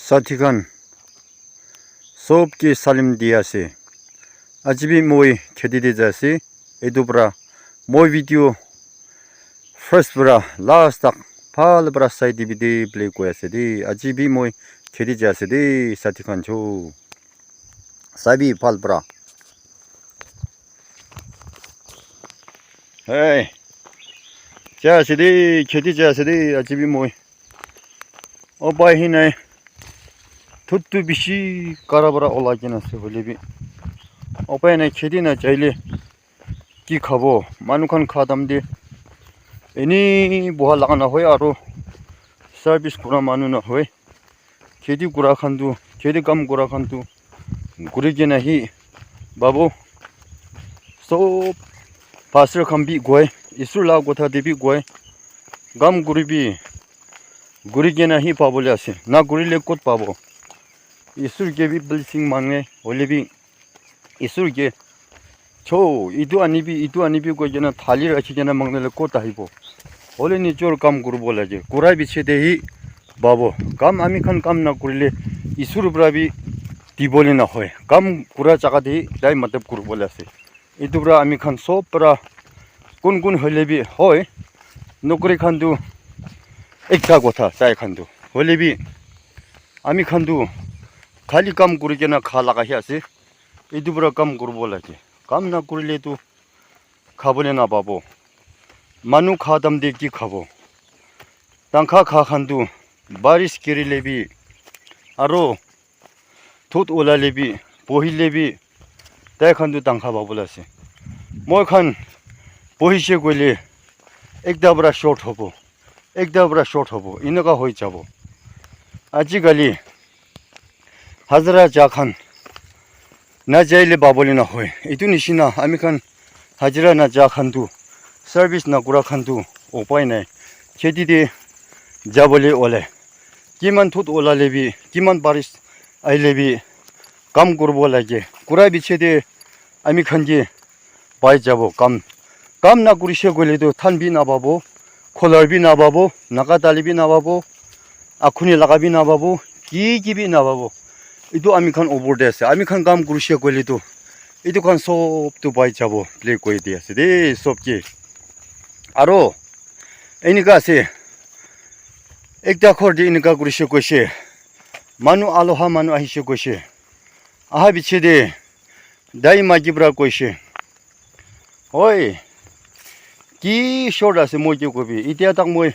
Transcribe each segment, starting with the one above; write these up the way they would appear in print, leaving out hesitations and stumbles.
साथीगण सबके सालिम दियासे आज भी मोई खेती दे जासे एदुब्रा मोई वीडियो फर्स्ट ब्रा लास्ट तक फाल ब्रा साइड दे प्ले कोयासे दे आज भी मोई खेती जासे दे साथीगण जो सभी फाल ब्रा हे जासे दे खेती जासे दे आज भी मोई ओ बाय ही नहीं थुत्तु बिशी काराबरा ओलागिना से बोले भी ओपे ने खेती ना चाहिए की खाबो मानुखान खादम दे एनी बोहा लगाना होय आरो सर्विस पूरा मानु ना होय खेती गुरा खांदु खेती कम गुरा खांदु गुरी के नहीं बाबू सो पासर खंबी गोय इसु ला गोथा देबी गोय गम गुरी भी गुरी के नहीं पाबोले आसे ना गुरी ले कोत पाबो ईश्वर के भी ब्लेसिंग मांगे बोले भी ईश्वर के छो इदु आनी भी कोई जना थाली रखी जना मांगने ले कोता ही बो बोले निचोर काम गुरु बोला जे कुराई बिछे दे ही बाबो काम आमी खान काम ना कुरिले ईश्वर ब्रा भी दी बोले ना होए काम कुरा चाका दे दाई मतलब गुरु बोला से इदु ब्रा आमी खान सब ब्रा कुन होले भी होए नौकरी खानदु एकटा गोथा चाय खानदु होले भी आमी खानदु खाली काम गुरु ना खा लगा ही आसे इदुब्रा काम गुरु बोला के काम ना गुरु तो खाबोले ना बाबो मानु खादम दे की खाबो तंखा खा खांदु बारिश केरी ले भी आरो थुत ओला ले भी पोही ले भी तय खांदु तंखा बाबोला से मोय खान पोही से गोले एक दाबरा शॉर्ट होबो इनका होई जाबो आजि गली हाजरा जाखान ना जाइले बाबोले ना होय इतु निसिना आमी खान हाजरा ना जाखानदु सर्विस ना गुरा खानदु उपाय नै खेती दे जाबोले ओले किमान थुत ओला लेबी किमान बारिश आइले भी काम गुरबो लागे गुरा बिछे दे आमी खान जे बाय जाबो काम ना गुरिसे गोले तो थान भी ना बाबो खोलर भी ना बाबो नाका दाली भी ना बाबो आखुनी लगा भी ना बाबो की भी ना बाबो इदु आमी खान ओवर दे आसे आमी खान काम गुरुसे गोले तो इदु खान सब तो बाय जाबो प्ले कोइ दे आसे दे सब के आरो एनिका से एकटा खर दे इनका गुरुसे कोसे मानु आलोहा मानु आहिसे कोसे आहा बिछे दे दाई मागिब्रा कोसे ओय की शॉर्ट आसे मोजे कोबी इतिया तक मोय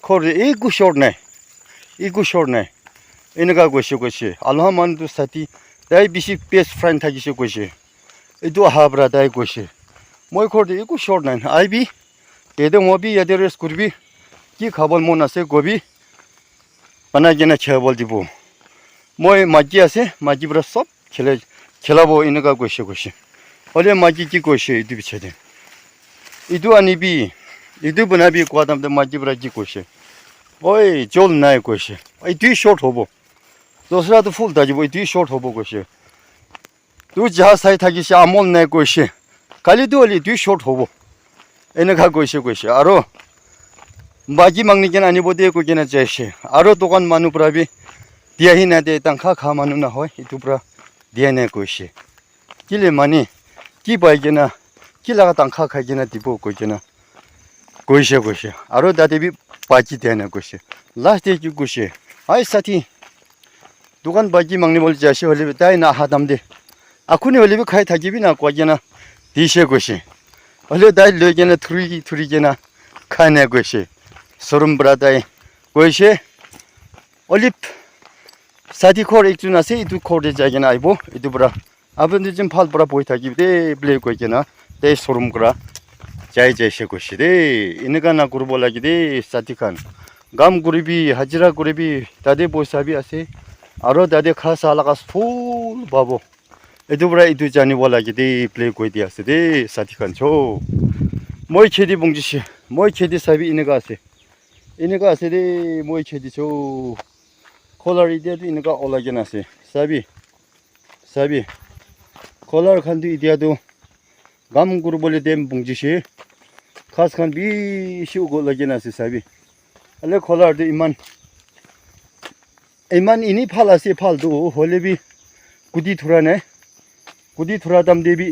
खर एकु शॉर्ट नै इनका कोसे आलोहा मान तो साथी दाई बिसी बेस्ट फ्रेंड थागिसे कोसे इदु हाब्रा दाई कोसे मोय खर दे एकु शॉर्ट नै आई भी एदे मोबी यादे रेस कुरबी की खाबल मोनासे गोबी बना जेना छबल दिबो मोय माजी आसे माजी ब्रा सब खेलाबो इनका कोसे ओले माजी की कोसे इदु बिछे दे इदु आनी भी इदु बना भी क्वादम दे माजी ब्रा की कोसे ओय जोल नाय कोसे ओय दी शॉर्ट होबो दूसरा तो फुल दाजिबो दी शॉर्ट होबो कोसे तू जहा साइ थागिसे आमोल नाय कोसे खाली दु ओली दी शॉर्ट होबो एनका कोसे आरो बाकी मांगनि केन आनी बोदे को केना जैसे आरो दुकान मानुप्रा भी दिया ही ना दे तंखा खा मानु ना होय इतुप्रा दिया ना कोसे किले मानी की बायगेना की लगा तंखा खाइगेना दिबो कोइगेना कोसे आरो दाते भी बाकी देना कोसे लास्ट दे की कोसे हाय साथी दुकान बाकी मांगनि बोल जैसे होले दाई ना हादम दे आखुनि होले भी खाइ थागिबि ना कोइगेना दिसे कोसे होले दाई लेगेना थुरी गेना खाने कोसे शोरूम ब्रादाई कोसे ओलिप साथी खोर एक जुना से इदु खोर दे जागेना आइबो इदु ब्रा आबन जिम फाल ब्रा बोय थागिबि दे ब्ले कोइगेना दे शोरूम ग्रा जैसे कोसे दे इनका ना गुरबो लागि दे साथी खान गाम गुरिबी हाजिरा गुरिबी दादे बोसाबी आसे आरो दादे खासा लगा फुल बाबो इदु ब्रा इदु जानि बोला लागि दे प्ले कोइ दे आसे दे साथी खान छो मोय खेदी बुंजिसे मोय खेदी साबी इनका आसे दे मोय खेदी छो खोलर इदिया दु इनका ओलागेना से साबी खोलर खानदु इदिया दु गाम गुरु बोले देम बुंजिसे खास खान बिसि उगो लगेना से साबी अले खोलर दे इमान एमान इनी फाला से फाल दो होले भी कुदी थोड़ा ने कुदी थोड़ा दम दे भी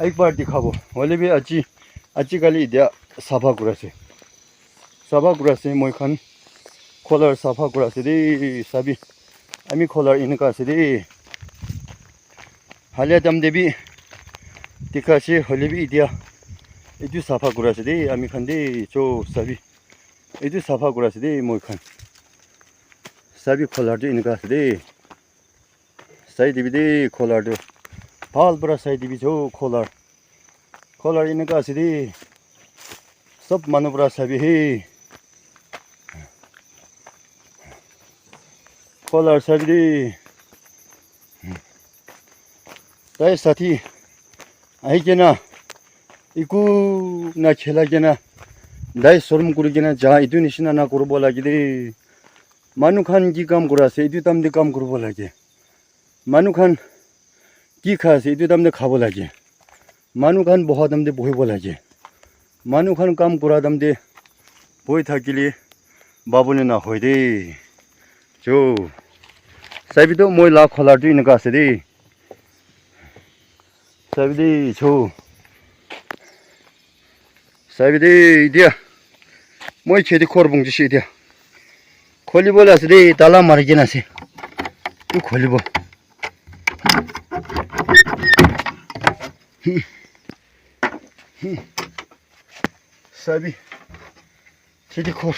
एक बार दिखाबो होले भी अच्छी गाली दिया साफा गुरा से मोय खान खोलर साफा गुरा से दे सभी आमी खोलर इनका से दे हाले दम दे भी दिखा से होले भी दिया इदु साफा गुरा से दे आमी खान दे जो सभी इदु साफा गुरा से दे मोय खान सभी खोलर दे इनका से दे साइड दे खोलर दे हाल बड़ा साइड भी जो खोलर इनका से दे सब मनोबरा सभी है खोलर सभी दे ताई साथी आई के ना इकू ना खेला के ना दाई शर्म करू के ना जहाँ इदु निशिना ना करू बोला के दे मानु खान की काम करा से इदु तम दे काम करू बोला के मानु खान की खा से इदु तम दे खाबो लागे मानु खान बहुत दम दे बोय बोला के मानु खान काम करा दम दे बोय थाकिले बाबुने ना होय दे जो सभी तो मोय ला खोला दु इनका से दे सभी दे जो सभी दे दिया मोय खेदी खोर बुंग जिसे दिया खोली बोला से दे ताला मार के ना से तू खोली बो सभी खेदी खोर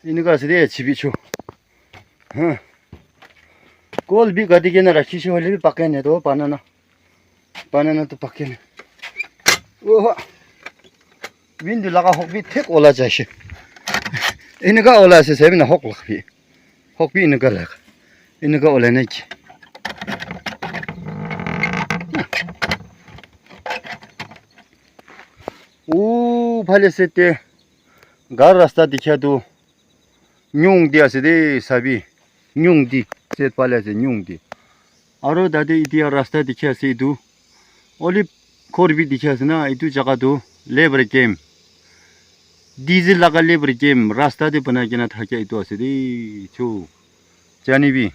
इनका से दे छिबी छु हाँ कोल भी गदी के ना रखी से होले भी पके ने तो बनाना तो पके ने ओह विंडो लगा हो भी ठेक ओला जाशे इनका ओला से सभी ना हक भी इनका लगा इनका ओला नहीं की ओ भले से ते घर रास्ता दिखा तो न्यूंग दिया से दे सभी न्यूंग दी से पाले से न्यूंग दी और दादे इतिया रास्ता दिखा से दो ओली खोर भी दिखा से ना इतु जगह दो लेबर गेम डीजल लगा लेबर गेम रास्ता दे बना के ना था क्या इतु ऐसे दे जो जानी भी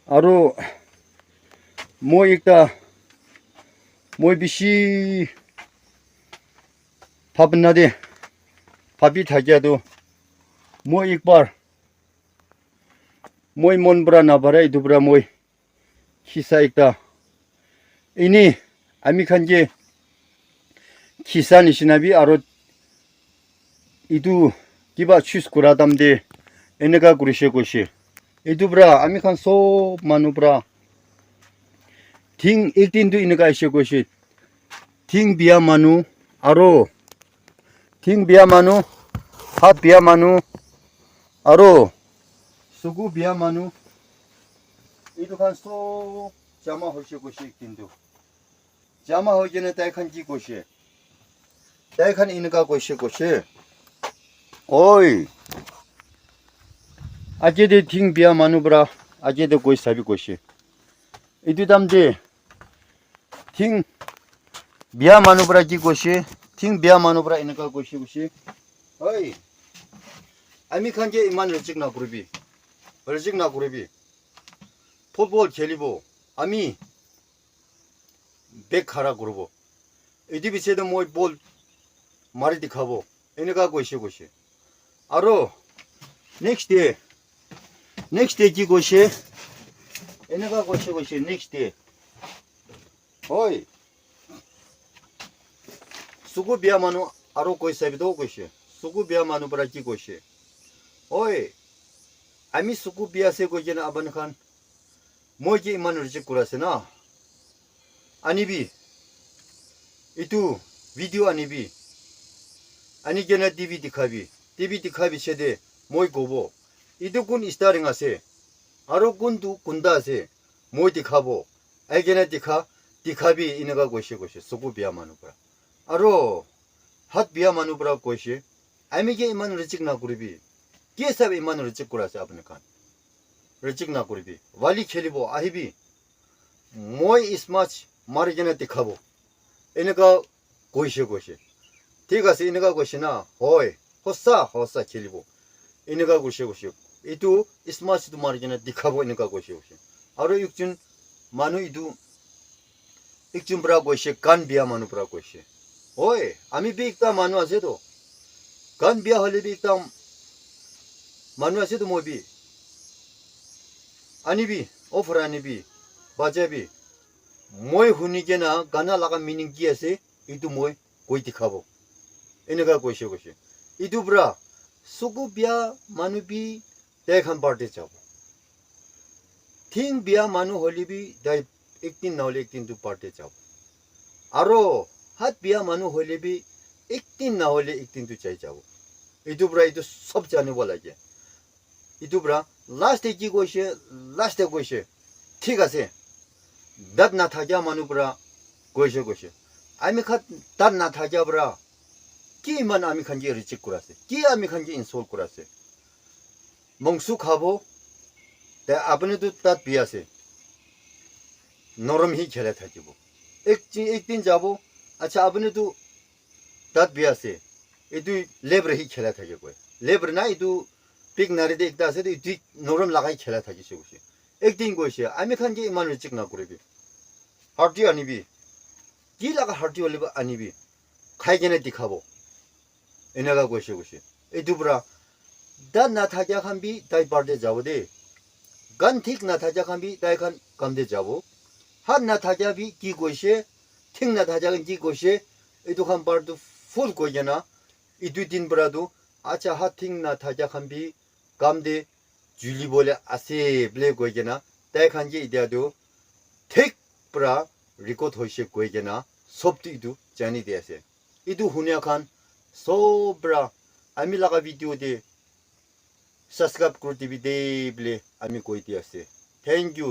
और मो एकता मोय बिशी फाबना दे फाबी था क्या दो मोय एक बार मोय मन बरा ना बरा इदुबरा मोय खिसा एकता इनी आमी खान के खिसा निशिना भी आरो इदु किबा चुस कुरा दाम दे एनेगा गुरिसे गोसे इदुबरा आमी खान सो मानुब्रा थिंग 18 दु इनेगा इसे गोसे थिंग बिया मानु आरो थिंग बिया मानु हाथ बिया मानु आरो सुगु बिया मानु इदु खान सो जामा होसे गोसे किंदु जामा होजेने ताई खान की गोसे ताई खान इनका गोसे ओय आजे दे थिंग बिया मानुब्रा आजे दे गोय साबि गोसे इदु दाम दे थिंग बिया मानुब्रा की गोसे थिंग बिया मानुब्रा इनका गोसे ओय आमी खान के इमान रजिक ना गुरुबी फुटबल खेलिबो आमी बेक खड़ा करबो इदि बिसे तो मोय बॉल मारि दिखाबो इनका गोसे आरो नेक्स्ट डे की गोसे इनका गोसे नेक्स्ट डे ओय सुगु बिया मानु आरो कोई साबि दो गोसे सुगु बिया मानु बरा की गोसे ओय आमी सुगु बिया से गोजे ना अबन खान मोय के इमान रजिक कुरासे ना आनिबी इतु वीडियो आनिबी आनी केना टीवी दिखाबी सेदे मोय गोबो इदु गुन स्टारिंग आसे आरो गुन दु गुंदा आसे मोय दिखाबो आइ केना दिखाबी इनगा गोसे सुगु बिया मानुब्रा आरो हाथ बिया मानुब्रा गोसे आमी के इमान रजिक ना गुरिबी के सब इमान रजिक कुरासे आपने खान रजिक ना गुरिबी वाली खेलिबो आहिबी मोय इस मैच मारे केना दिखाबो इनका गोसे ठीक है इनका गोसे ना होय होसा खेलिबो এনেকা কৈছে এইটো স্মাৰ্ট সিটো মাৰি কিনে দেখাব এনেকা কৈছে আৰু একজন মানুহ এইটো একজন পৰা কৈছে কান বিয়া মানুহ পৰা কৈছে ঐ আমি বি একটা মানুহ আছে তো কান বিয়া হলে বি একটা মানুহ আছে তো মই বি আনিবি অফাৰ আনিবি বাজাবি মই শুনি কেনা গানা লাগা মিনিং কি আছে এইটো মই কৈ দেখাব এনেকা কৈছে এইটো পৰা চকু বিয়া মানুহ বি দেখান বাৰ্থডে যাব থিং বিয়া মানুহ হলে বি দাই একদিন নহলে একদিনটো বাৰ্থডে যাব আৰু হাত বিয়া মানুহ হলে বি একদিন নহলে একদিনটো চাই যাব এইটো পৰা এইটো সব জানিব লাগে এইটো পৰা লাষ্টে কি কৈছে ঠিক আছে দাঁত নাথাকিয়া মানুহ পৰা কৈছে আমি খাত দাঁত নাথাকিয়া পৰা কি ইমান আমি খানকে ৰিজেক্ট কৰাছে কি আমি খানকে ইনসল্ট কৰাছে মংসু খাব তে আপুনিতো তাত বিয়া আছে নরম হি খেলে থাকিব একদিন যাব আচ্ছা আপুনিতো তাত বিয়া আছে এইটো লেব্ৰ হি খেলে থাকে কয় লেব্ৰ না এইটো পিক নাৰি দে একটা আছে এইটো নৰম লাগাই খেলে থাকিছে কৈছে একদিন কৈছে আমি খানকে ইমান ৰিজেক্ট নকৰিবি হাৰ্টি আনিবি কি লাগা হাৰ্টি হলিব আনিবি খাই কেনে দেখাব এনেকা কৈছে এইটো পৰা দাঁত নাথাকিয়া খান বি তাই বাৰ্থডে যাব দে গান ঠিক নাথাকিয়া খান বি তাই খান কামদে যাব হাত নাথাকিয়া বি কি কৈছে ঠিক নাথাকিয়া কি কৈছে এইটো খান বাৰটো ফুল কৈ কেনা এইটো দিন পৰাটো আচ্ছা হাত ঠিক নাথাকিয়া খান বি কামদে জুলিবলে আছে বোলে কৈ কেনা তাই খান যে এতিয়াটো ঠিক পৰা ৰেকৰ্ড হৈছে কৈ কেনা সবটো এইটো জানি দি আছে এইটো শুনিয়া খান সব পৰা আমি লাগা ভিডিঅ' দে সাবস্ক্ৰাইব কৰে দিবি দে বলে আমি কইতে আছে থ্যাংক ইউ